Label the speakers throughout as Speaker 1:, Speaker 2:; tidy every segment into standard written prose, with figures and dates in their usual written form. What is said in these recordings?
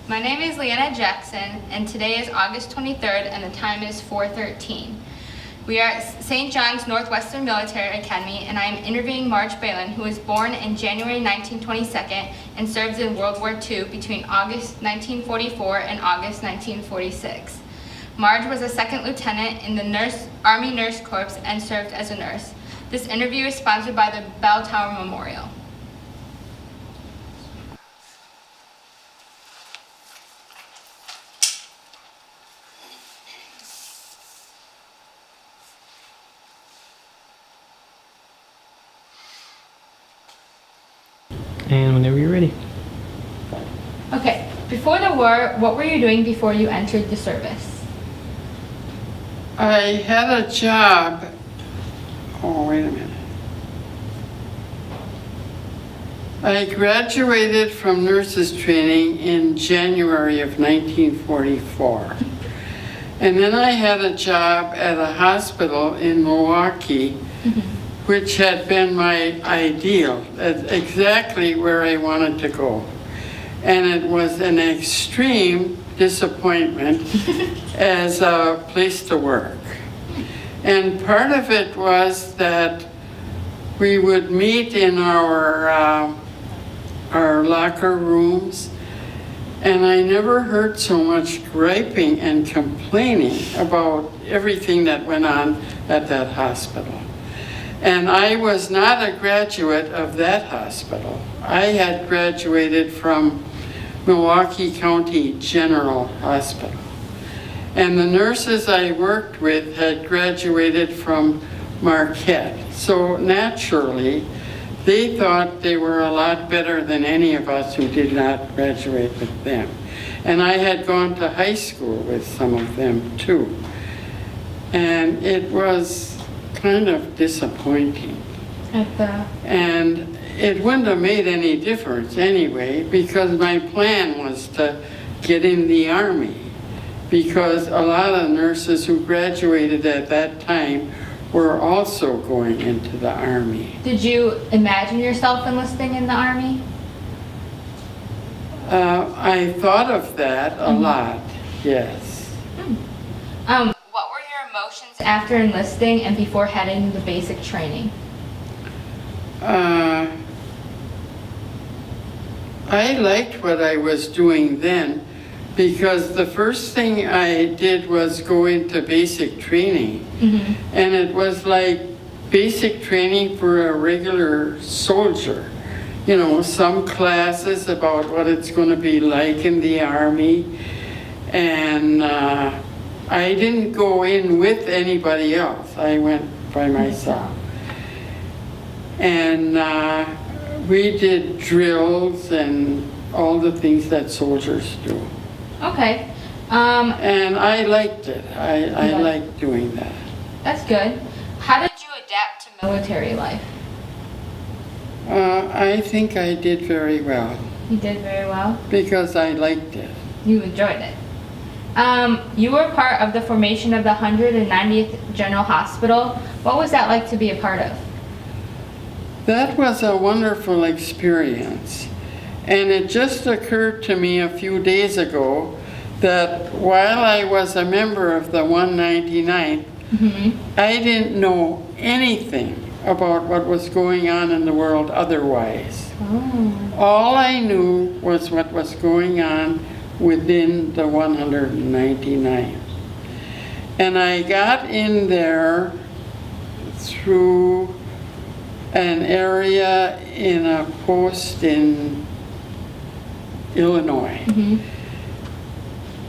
Speaker 1: My name is Leanna Jackson, and today is August 23rd, and the time is 4:13. We are at St. John's Northwestern Military Academy, and I am interviewing Marge Behlen, who was born in January 1922 and served in World War II between August 1944 and August 1946. Marge was a second lieutenant in the Army Nurse Corps and served as a nurse. This interview is sponsored by the Bell Tower Memorial.
Speaker 2: And whenever you're ready.
Speaker 1: Okay, before the war, what were you doing before you entered the service?
Speaker 3: I had a job. Oh, wait a minute. I graduated from nurses training in January of 1944. And then I had a job at a hospital in Milwaukee, which had been my ideal, exactly where I wanted to go. And it was an extreme disappointment as a place to work. And part of it was that we would meet in our locker rooms, and I never heard so much griping and complaining about everything that went on at that hospital. And I was not a graduate of that hospital. I had graduated from Milwaukee County General Hospital. And the nurses I worked with had graduated from Marquette. So naturally, they thought they were a lot better than any of us who did not graduate with them. And I had gone to high school with some of them too. And it was kind of disappointing. And it wouldn't have made any difference anyway, because my plan was to get in the Army, because a lot of nurses who graduated at that time were also going into the Army.
Speaker 1: Did you imagine yourself enlisting in the Army?
Speaker 3: I thought of that a lot, yes.
Speaker 1: What were your emotions after enlisting and before heading to basic training?
Speaker 3: I liked what I was doing then, because the first thing I did was go into basic training. And it was like basic training for a regular soldier. You know, some classes about what it's going to be like in the Army. And I didn't go in with anybody else. I went by myself. And we did drills and all the things that soldiers do.
Speaker 1: Okay.
Speaker 3: And I liked it. I liked doing that.
Speaker 1: That's good. How did you adapt to military life?
Speaker 3: I think I did very well.
Speaker 1: You did very well?
Speaker 3: Because I liked it.
Speaker 1: You enjoyed it. You were part of the formation of the 190th General Hospital. What was that like to be a part of?
Speaker 3: That was a wonderful experience. And it just occurred to me a few days ago that while I was a member of the 199th, I didn't know anything about what was going on in the world otherwise. All I knew was what was going on within the 199th. And I got in there through an area in a post in Illinois.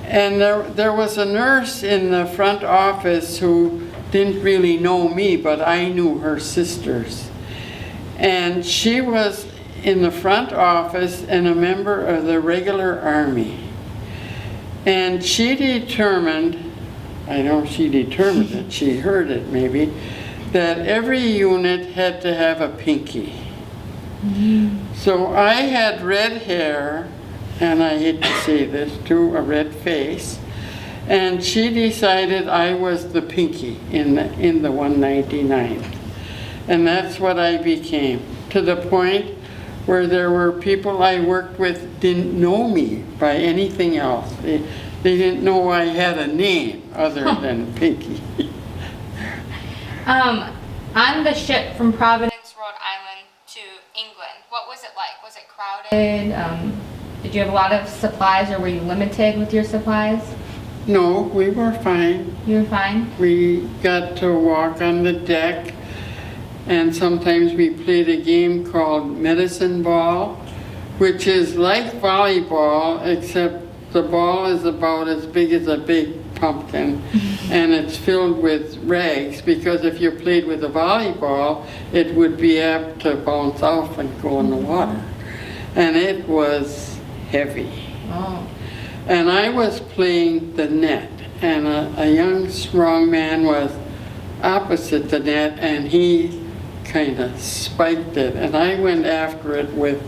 Speaker 3: And there was a nurse in the front office who didn't really know me, but I knew her sisters. And she was in the front office and a member of the regular Army. And she determined, I know she determined it, she heard it maybe, that every unit had to have a pinky. So I had red hair, and I hate to say this too, a red face, and she decided I was the pinky in the 199th. And that's what I became, to the point where there were people I worked with didn't know me by anything else. They didn't know I had a name other than Pinky.
Speaker 1: On the ship from Providence, Rhode Island to England, what was it like? Was it crowded? Did you have a lot of supplies, or were you limited with your supplies?
Speaker 3: No, we were fine.
Speaker 1: You were fine?
Speaker 3: We got to walk on the deck, and sometimes we played a game called medicine ball, which is like volleyball, except the ball is about as big as a big pumpkin, and it's filled with rags, because if you played with a volleyball, it would be apt to bounce off and go in the water. And it was heavy.
Speaker 1: Oh.
Speaker 3: And I was playing the net, and a young, strong man was opposite the net, and he kind of spiked it, and I went after it with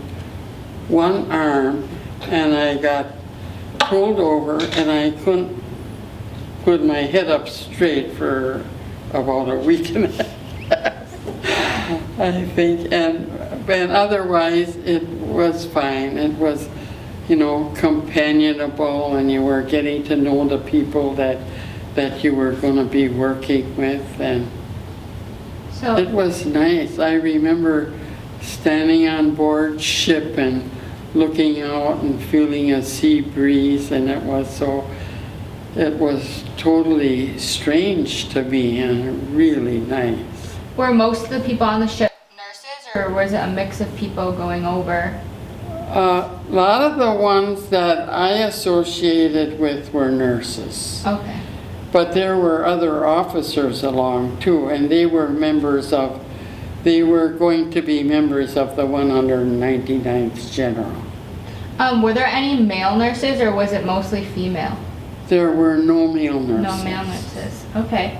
Speaker 3: one arm, and I got pulled over, and I couldn't put my head up straight for about a week and a half, I think, and otherwise it was fine. It was, you know, companionable, and you were getting to know the people that you were going to be working with, and
Speaker 1: So
Speaker 3: it was nice. I remember standing on board ship and looking out and feeling a sea breeze, and it was totally strange to me and really nice.
Speaker 1: were most of the people on the ship nurses, or was it a mix of people going over?
Speaker 3: A lot of the ones that I associated with were nurses.
Speaker 1: Okay.
Speaker 3: But there were other officers along too, and they were going to be members of the 199th General.
Speaker 1: Were there any male nurses, or was it mostly female?
Speaker 3: There were no male nurses.
Speaker 1: No male nurses. Okay.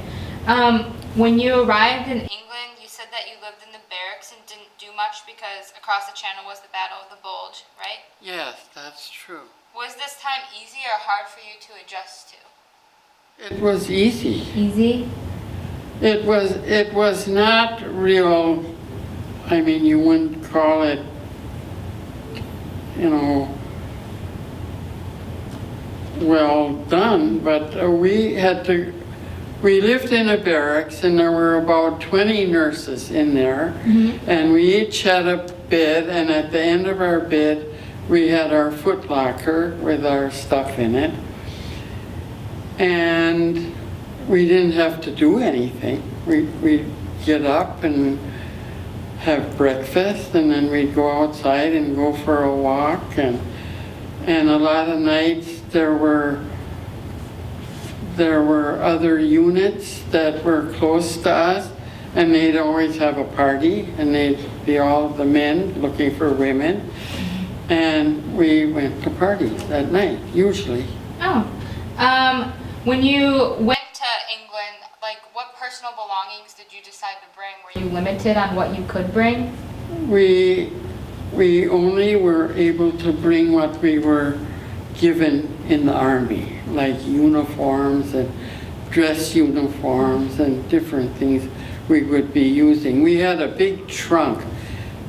Speaker 1: When you arrived in England, you said that you lived in the barracks and didn't do much because across the channel was the Battle of the Bulge, right?
Speaker 3: Yes, that's true.
Speaker 1: Was this time easy or hard for you to adjust to?
Speaker 3: It was easy.
Speaker 1: Easy?
Speaker 3: It was not real, I mean, you wouldn't call it, you know, well done, but we lived in a barracks, and there were about 20 nurses in there, and we each had a bed, and at the end of our bed we had our foot locker with our stuff in it, and we didn't have to do anything. We'd get up and have breakfast, and then we'd go outside and go for a walk, and a lot of nights there were other units that were close to us, and they'd always have a party, and they'd be all the men looking for women, and we went to parties that night, usually.
Speaker 1: Oh. When you went to England, like, what personal belongings did you decide to bring? Were you limited on what you could bring?
Speaker 3: We only were able to bring what we were given in the Army, like uniforms and dress uniforms and different things we would be using. We had a big trunk,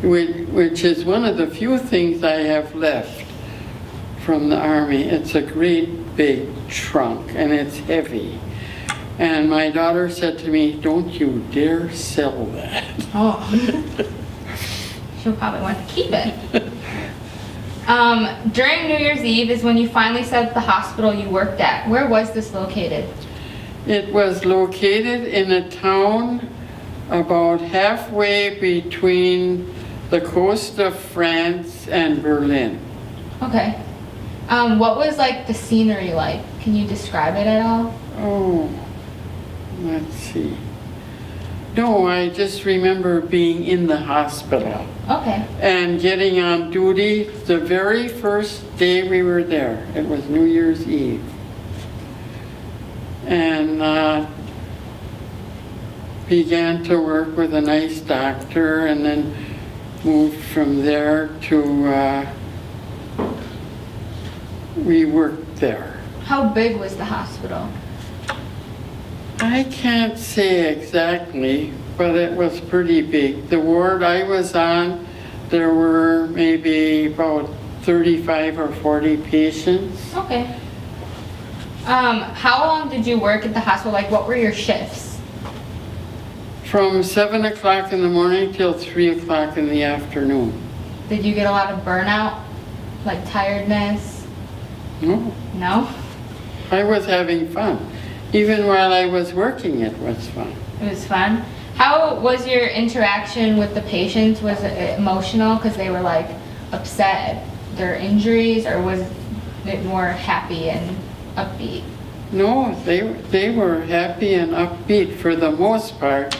Speaker 3: which is one of the few things I have left from the Army. It's a great big trunk, and it's heavy. And my daughter said to me, "Don't you dare sell that."
Speaker 1: Oh. She'll probably want to keep it. During New Year's Eve is when you finally said at the hospital you worked at. Where was this located?
Speaker 3: It was located in a town about halfway between the coast of France and Berlin.
Speaker 1: Okay. What was like the scenery like? Can you describe it at all?
Speaker 3: Oh, let's see. No, I just remember being in the hospital
Speaker 1: Okay.
Speaker 3: and getting on duty the very first day we were there. It was New Year's Eve. And began to work with a nice doctor, and then moved from there to, we worked there.
Speaker 1: How big was the hospital?
Speaker 3: I can't say exactly, but it was pretty big. The ward I was on, there were maybe about 35 or 40 patients.
Speaker 1: Okay. How long did you work at the hospital? Like, what were your shifts?
Speaker 3: From 7 o'clock in the morning till 3 o'clock in the afternoon.
Speaker 1: Did you get a lot of burnout? Like tiredness?
Speaker 3: No,
Speaker 1: No?
Speaker 3: I was having fun. Even while I was working, it was fun.
Speaker 1: It was fun. How was your interaction with the patients? Was it emotional because they were like upset at their injuries, or was it more happy and upbeat?
Speaker 3: No, they were happy and upbeat for the most part,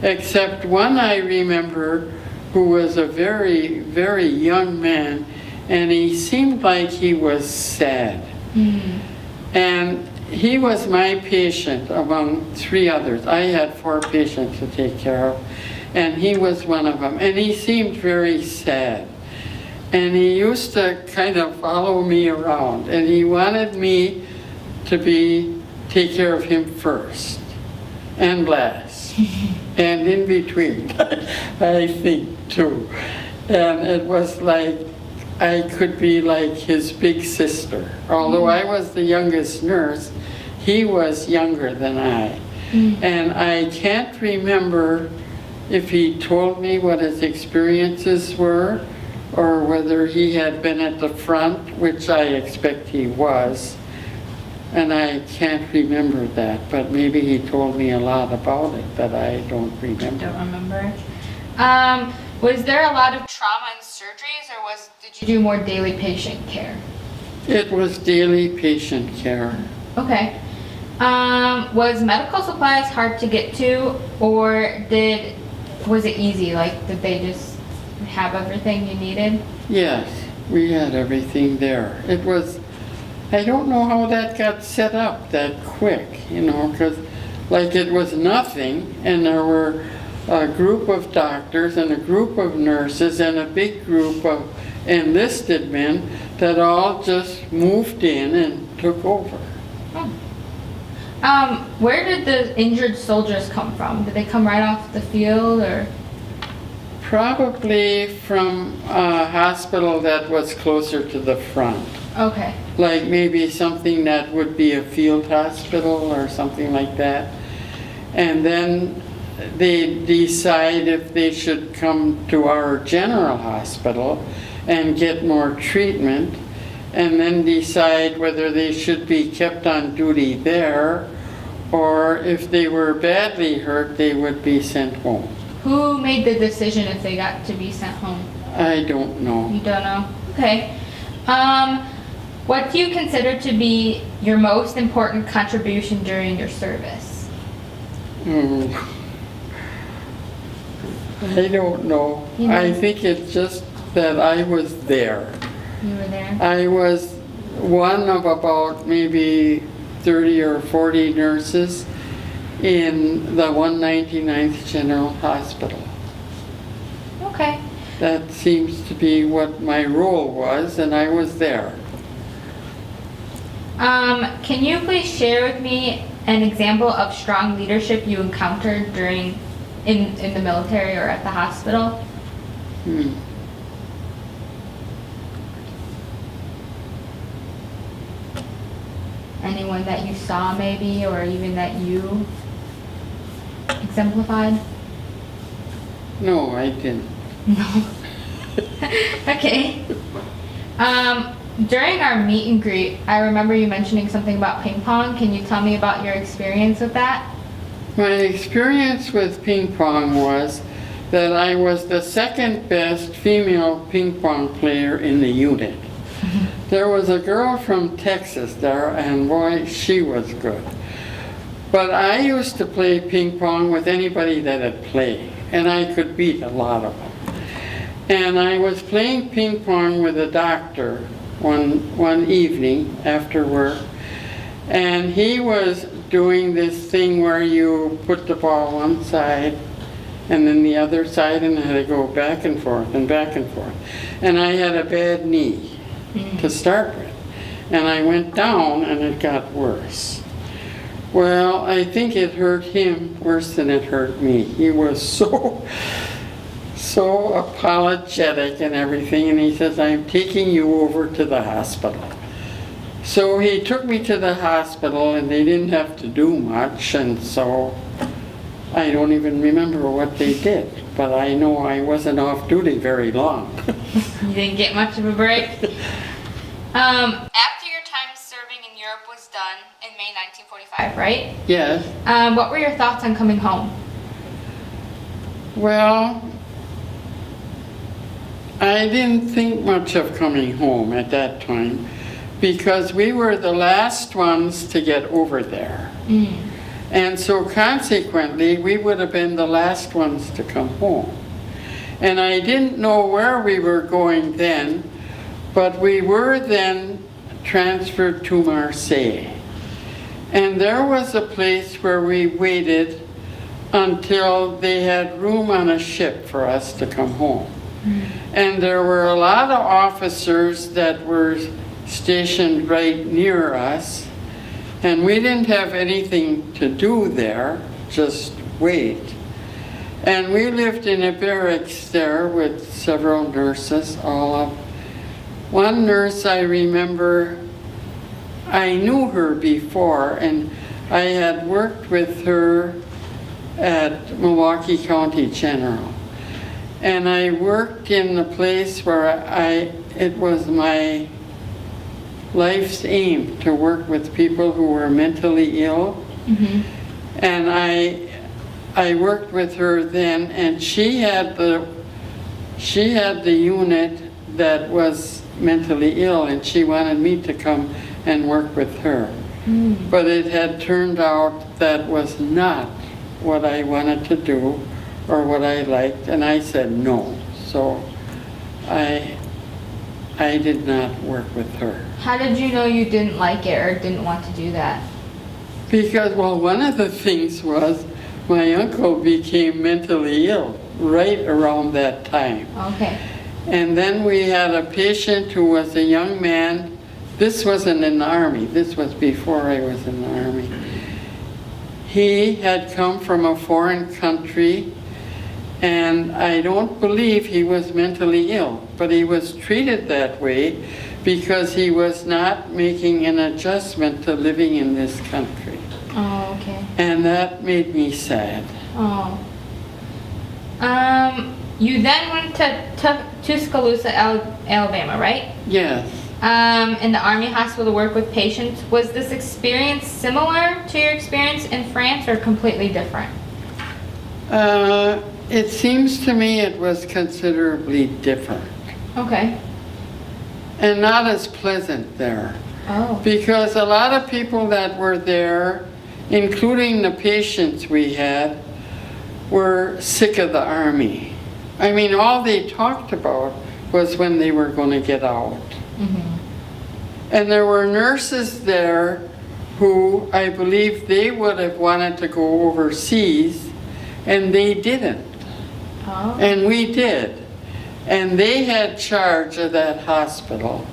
Speaker 3: except one I remember who was a very, very young man, and he seemed like he was sad. And he was my patient among 3 others. I had 4 patients to take care of, and he was one of them. And he seemed very sad. And he used to kind of follow me around, and he wanted me to take care of him first and last and in between, I think too. And it was like I could be like his big sister. Although I was the youngest nurse, he was younger than I. And I can't remember if he told me what his experiences were or whether he had been at the front, which I expect he was. And I can't remember that, but maybe he told me a lot about it that I don't remember.
Speaker 1: Don't remember. Was there a lot of trauma and surgeries, or did you do more daily patient care?
Speaker 3: It was daily patient care.
Speaker 1: Okay. Was medical supplies hard to get to, or was it easy? Like, did they just have everything you needed?
Speaker 3: Yes, we had everything there. It was, I don't know how that got set up that quick, because like it was nothing, and there were a group of doctors and a group of nurses and a big group of enlisted men that all just moved in and took over.
Speaker 1: Where did the injured soldiers come from? Did they come right off the field, or?
Speaker 3: Probably from a hospital that was closer to the front.
Speaker 1: Okay.
Speaker 3: Like maybe something that would be a field hospital or something like that. And then they decide if they should come to our general hospital and get more treatment, and then decide whether they should be kept on duty there, or if they were badly hurt, they would be sent home.
Speaker 1: Who made the decision if they got to be sent home?
Speaker 3: I don't know.
Speaker 1: You don't know? Okay. What do you consider to be your most important contribution during your service?
Speaker 3: I don't know. I think it's just that I was there.
Speaker 1: You were there?
Speaker 3: I was one of about maybe 30 or 40 nurses in the 199th General Hospital.
Speaker 1: Okay.
Speaker 3: That seems to be what my role was, and I was there.
Speaker 1: Can you please share with me an example of strong leadership you encountered in the military or at the hospital? Anyone that you saw maybe, or even that you exemplified?
Speaker 3: No, I didn't.
Speaker 1: No. Okay. During our meet and greet, I remember you mentioning something about ping pong. Can you tell me about your experience with that?
Speaker 3: My experience with ping pong was that I was the second best female ping pong player in the unit. There was a girl from Texas there, and boy, she was good. But I used to play ping pong with anybody that had played, and I could beat a lot of them. And I was playing ping pong with a doctor one evening after work, and he was doing this thing where you put the ball one side and then the other side, and I had to go back and forth and back and forth. And I had a bad knee to start with, and I went down and it got worse. Well, I think it hurt him worse than it hurt me. He was so so apologetic and everything, and he says, I'm taking you over to the hospital. So he took me to the hospital, and they didn't have to do much, and so I don't even remember what they did, but I know I wasn't off duty very long.
Speaker 1: You didn't get much of a break? After your time serving in Europe was done in May 1945, right?
Speaker 3: Yes.
Speaker 1: What were your thoughts on coming home?
Speaker 3: Well, I didn't think much of coming home at that time because we were the last ones to get over there. And so consequently, we would have been the last ones to come home. And I didn't know where we were going then, but we were then transferred to Marseille. And there was a place where we waited until they had room on a ship for us to come home. And there were a lot of officers that were stationed right near us, and we didn't have anything to do there, just wait. And we lived in a barracks there with several nurses, all of. One nurse I remember, I knew her before, and I had worked with her at Milwaukee County General. And I worked in the place where it was my life's aim to work with people who were mentally ill. And I worked with her then, and she had the unit that was mentally ill, and she wanted me to come and work with her. But it had turned out that was not what I wanted to do or what I liked, and I said no. So I did not work with her.
Speaker 1: How did you know you didn't like it or didn't want to do that?
Speaker 3: Because, well, one of the things was my uncle became mentally ill right around that time.
Speaker 1: Okay.
Speaker 3: And then we had a patient who was a young man. This wasn't in the Army. This was before I was in the Army. He had come from a foreign country, and I don't believe he was mentally ill, but he was treated that way because he was not making an adjustment to living in this country.
Speaker 1: Oh, okay.
Speaker 3: And that made me sad.
Speaker 1: Oh. You then went to Tuscaloosa, Alabama, right?
Speaker 3: Yes.
Speaker 1: In the Army hospital to work with patients. Was this experience similar to your experience in France or completely different?
Speaker 3: It seems to me it was considerably different.
Speaker 1: Okay.
Speaker 3: And not as pleasant there.
Speaker 1: Oh.
Speaker 3: Because a lot of people that were there, including the patients we had, were sick of the Army. I mean, all they talked about was when they were going to get out. And there were nurses there who I believe they would have wanted to go overseas, and they didn't.
Speaker 1: Oh.
Speaker 3: And we did. And they had charge of that hospital.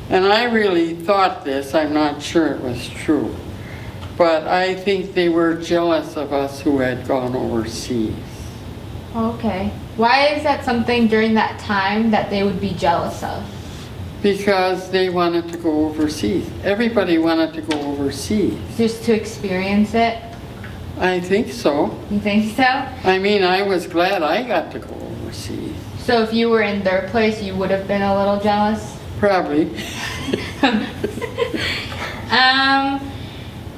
Speaker 3: And I really thought this, I'm not sure it was true, but I think they were jealous of us who had gone overseas.
Speaker 1: Okay. Why is that something during that time that they would be jealous of?
Speaker 3: Because they wanted to go overseas. Everybody wanted to go overseas.
Speaker 1: Just to experience it?
Speaker 3: I think so.
Speaker 1: You think so?
Speaker 3: I mean, I was glad I got to go overseas.
Speaker 1: So if you were in their place, you would have been a little jealous?
Speaker 3: Probably.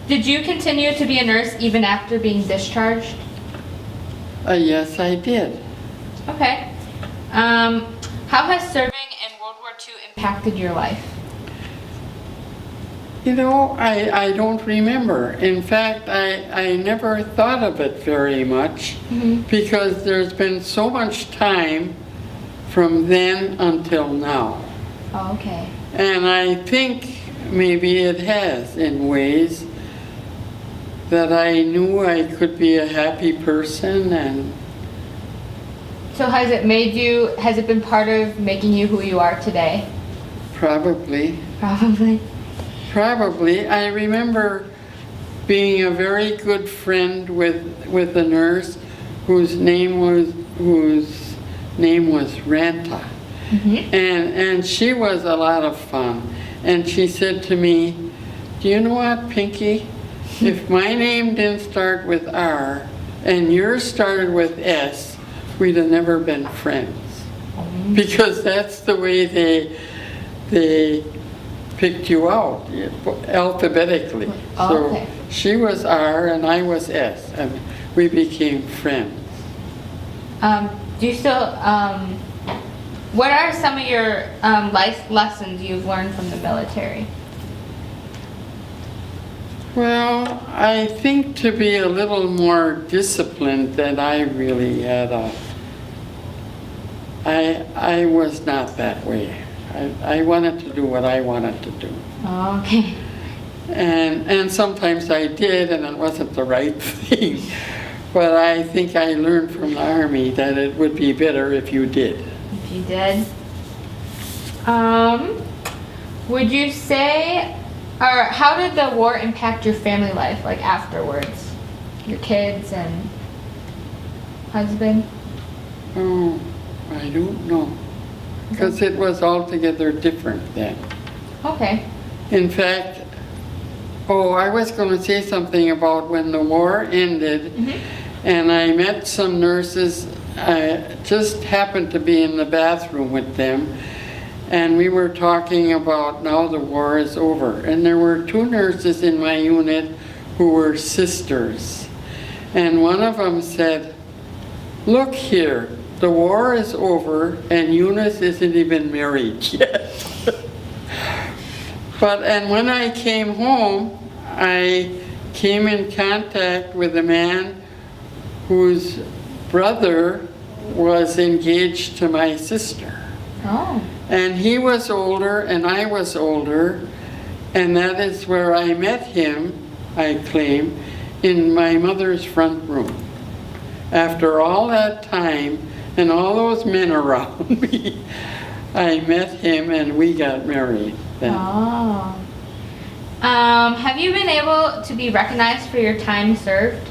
Speaker 1: Did you continue to be a nurse even after being discharged?
Speaker 3: Yes, I did.
Speaker 1: Okay. How has serving in World War II impacted your life?
Speaker 3: You know, I don't remember. In fact, I never thought of it very much because there's been so much time from then until now.
Speaker 1: Oh, okay.
Speaker 3: And I think maybe it has in ways that I knew I could be a happy person. And
Speaker 1: So has it been part of making you who you are today?
Speaker 3: Probably.
Speaker 1: Probably.
Speaker 3: I remember being a very good friend with a nurse whose name was Ranta. And she was a lot of fun. And she said to me, do you know what, Pinky? If my name didn't start with R and yours started with S, we'd have never been friends. Because that's the way they picked you out, alphabetically.
Speaker 1: Oh, okay.
Speaker 3: So she was R and I was S, and we became friends.
Speaker 1: Do you still, what are some of your life lessons you've learned from the military?
Speaker 3: Well, I think to be a little more disciplined than I really had. I was not that way. I wanted to do what I wanted to do.
Speaker 1: Oh, okay.
Speaker 3: And sometimes I did, and it wasn't the right thing. But I think I learned from the Army that it would be better if you did.
Speaker 1: If you did. Would you say, or how did the war impact your family life, like afterwards? Your kids and husband?
Speaker 3: Oh, I don't know. Because it was altogether different then.
Speaker 1: Okay.
Speaker 3: In fact, I was going to say something about when the war ended, and I met some nurses. I just happened to be in the bathroom with them, and we were talking about now the war is over. And there were two nurses in my unit who were sisters. And one of them said, look here, the war is over and Eunice isn't even married yet. And when I came home, I came in contact with a man whose brother was engaged to my sister.
Speaker 1: Oh.
Speaker 3: And he was older and I was older, and that is where I met him, I claim, in my mother's front room. After all that time and all those men around me, I met him and we got married then.
Speaker 1: Oh. Have you been able to be recognized for your time served?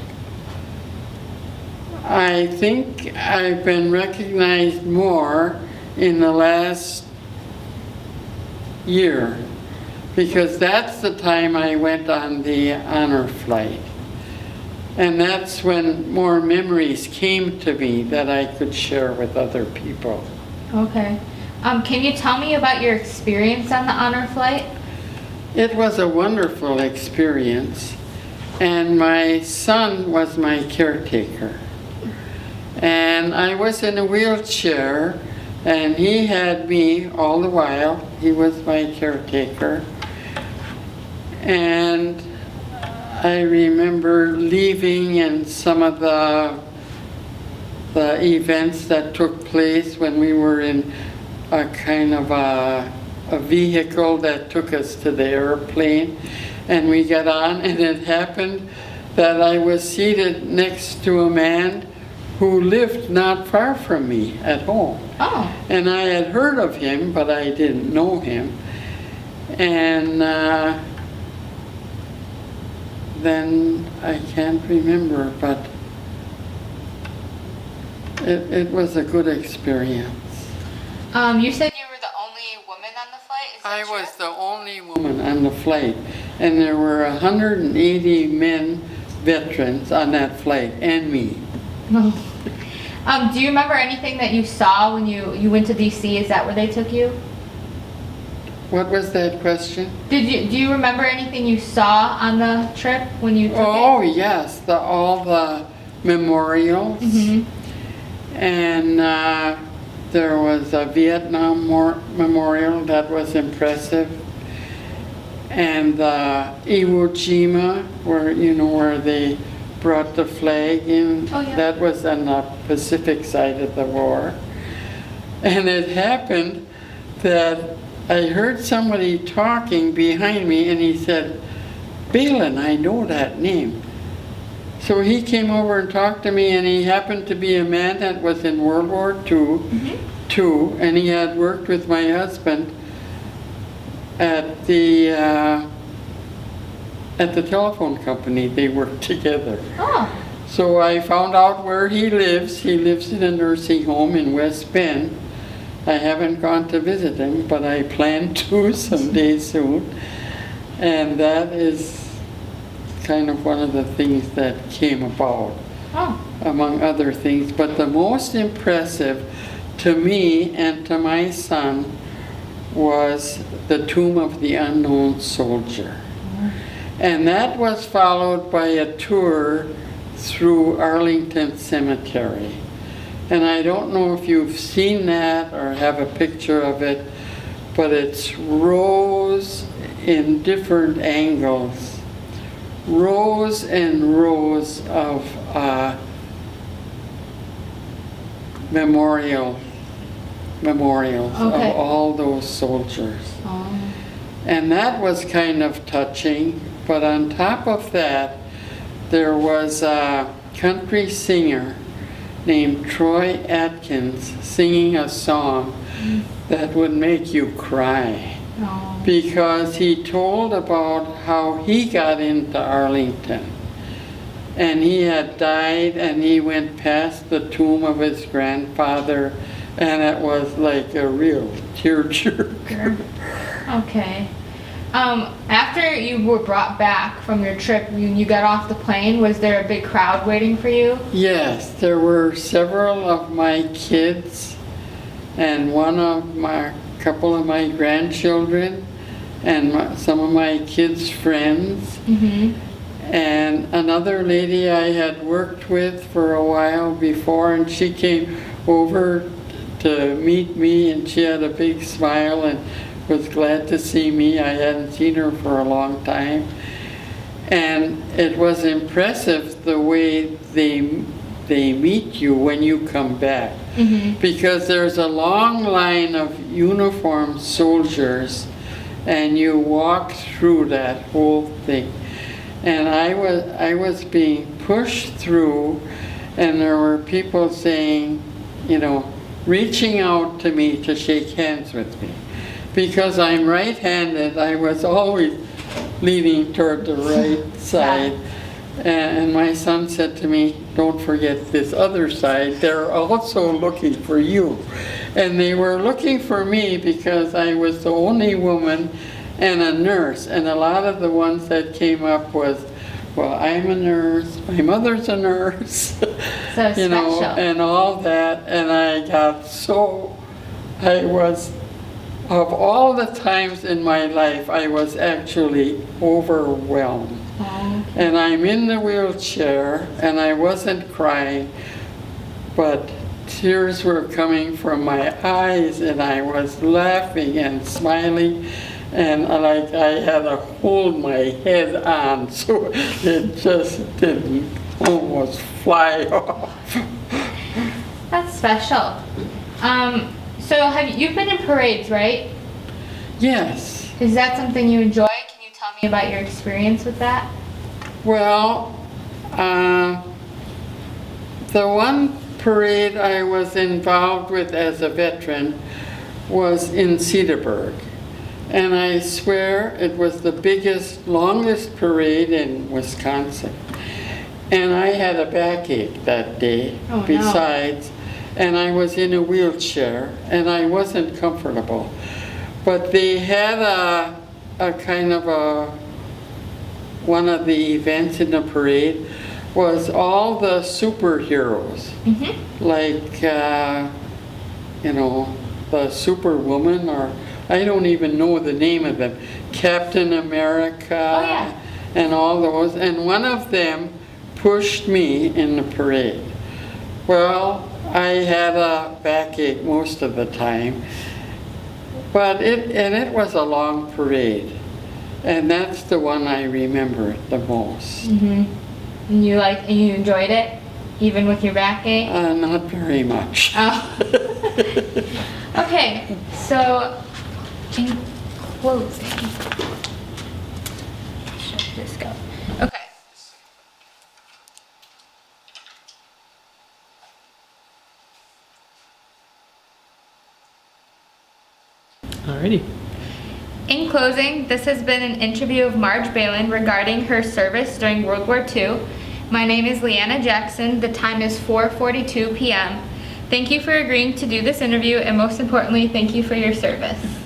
Speaker 3: I think I've been recognized more in the last year, because that's the time I went on the honor flight. And that's when more memories came to me that I could share with other people.
Speaker 1: Okay. Can you tell me about your experience on the honor flight?
Speaker 3: It was a wonderful experience, and my son was my caretaker. And I was in a wheelchair, and he had me all the while. He was my caretaker. And I remember leaving and some of the events that took place when we were in a kind of a vehicle that took us to the airplane, and we got on, and it happened that I was seated next to a man who lived not far from me at home.
Speaker 1: Oh.
Speaker 3: And I had heard of him, but I didn't know him. And then I can't remember, but it was a good experience.
Speaker 1: You said you were the only woman on the flight? Is that
Speaker 3: I
Speaker 1: true?
Speaker 3: was the only woman on the flight, and there were 180 men, veterans, on that flight, and me.
Speaker 1: Oh. Do you remember anything that you saw when you went to DC? Is that where they took you?
Speaker 3: What was that question?
Speaker 1: Do you remember anything you saw on the trip when you took
Speaker 3: Oh, yes, all the memorials. And there was a Vietnam memorial that was impressive. And the Iwo Jima, where they brought the flag in.
Speaker 1: Oh, yeah.
Speaker 3: That was on the Pacific side of the war. And it happened that I heard somebody talking behind me, and he said, Behlen, I know that name. So he came over and talked to me, and he happened to be a man that was in World War II, and he had worked with my husband at the telephone company. They worked together.
Speaker 1: Oh.
Speaker 3: So I found out where he lives. He lives in a nursing home in West Bend. I haven't gone to visit him, but I plan to someday soon. And that is kind of one of the things that came about, among other things. But the most impressive to me and to my son was the Tomb of the Unknown Soldier. And that was followed by a tour through Arlington Cemetery. And I don't know if you've seen that or have a picture of it, but it's rows in different angles, rows and rows of memorials of all those soldiers. And that was kind of touching, but on top of that, there was a country singer named Troy Atkins singing a song that would make you cry. Because he told about how he got into Arlington. And he had died and he went past the tomb of his grandfather, and it was like a real tearjerker.
Speaker 1: Okay. After you were brought back from your trip, you got off the plane, was there a big crowd waiting for you?
Speaker 3: Yes, there were several of my kids and couple of my grandchildren and some of my kids' friends. And another lady I had worked with for a while before, and she came over to meet me, and she had a big smile and was glad to see me. I hadn't seen her for a long time. And it was impressive the way they meet you when you come back. Because there's a long line of uniformed soldiers, and you walk through that whole thing. And I was being pushed through, and there were people saying, reaching out to me to shake hands with me. Because I'm right-handed, I was always leaning toward the right side. And my son said to me, don't forget this other side, they're also looking for you. And they were looking for me because I was the only woman and a nurse. And a lot of the ones that came up was, well, I'm a nurse, my mother's a nurse,
Speaker 1: So special.
Speaker 3: And all that. And I was, of all the times in my life, I was actually overwhelmed. And I'm in the wheelchair, and I wasn't crying, but tears were coming from my eyes, and I was laughing and smiling, and I had to hold my head on so it just didn't almost fly off.
Speaker 1: That's special. So you've been in parades, right?
Speaker 3: Yes.
Speaker 1: Is that something you enjoy? Can you tell me about your experience with that?
Speaker 3: Well, the one parade I was involved with as a veteran was in Cedarburg. And I swear it was the biggest, longest parade in Wisconsin. And I had a backache that day besides, and I was in a wheelchair, and I wasn't comfortable. But they had a kind of one of the events in the parade was all the superheroes, like, the Superwoman, or I don't even know the name of them, Captain America, and all those, and one of them pushed me in the parade. Well, I had a backache most of the time, but it was a long parade, and that's the one I remember the most.
Speaker 1: And you enjoyed it, even with your backache?
Speaker 3: Not very much.
Speaker 1: Okay, so in closing, should this go? Okay.
Speaker 2: Alrighty.
Speaker 1: In closing, this has been an interview of Marge Behlen regarding her service during World War II My name is Leanna Jackson. The time is 4:42 p.m. Thank you for agreeing to do this interview, and most importantly, thank you for your service.